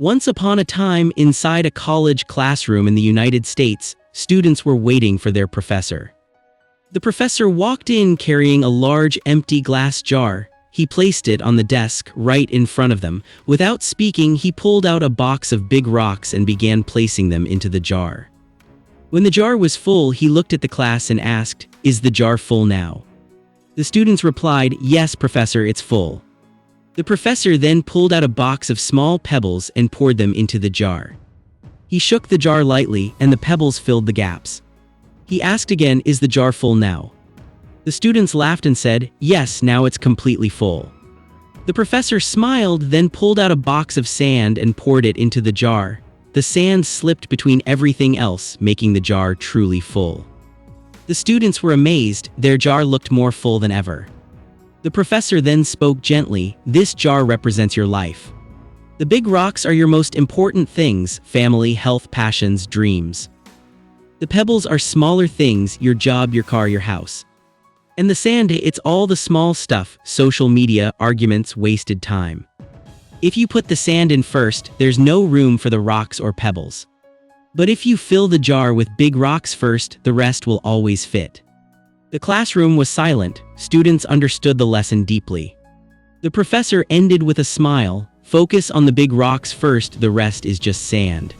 Once upon a time, inside a college classroom in the United States, students were waiting for their professor. The professor walked in carrying a large empty glass jar. He placed it on the desk right in front of them. Without speaking, he pulled out a box of big rocks and began placing them into the jar. When the jar was full, he looked at the class and asked, "Is the jar full now?" The students replied, "Yes, Professor, it's full." The professor then pulled out a box of small pebbles and poured them into the jar. He shook the jar lightly, and the pebbles filled the gaps. He asked again, "Is the jar full now?" The students laughed and said, "Yes, now it's completely full." The professor smiled, then pulled out a box of sand and poured it into the jar. The sand slipped between everything else, making the jar truly full. The students were amazed. Their jar looked more full than ever. The professor then spoke gently, "This jar represents your life. The big rocks are your most important things: family, health, passions, dreams. The pebbles are smaller things: your job, your car, your house. And the sand, it's all the small stuff: social media, arguments, wasted time. If you put the sand in first, there's no room for the rocks or pebbles. But if you fill the jar with big rocks first, the rest will always fit." The classroom was silent. Students understood the lesson deeply. The professor ended with a smile, "Focus on the big rocks first, the rest is just sand."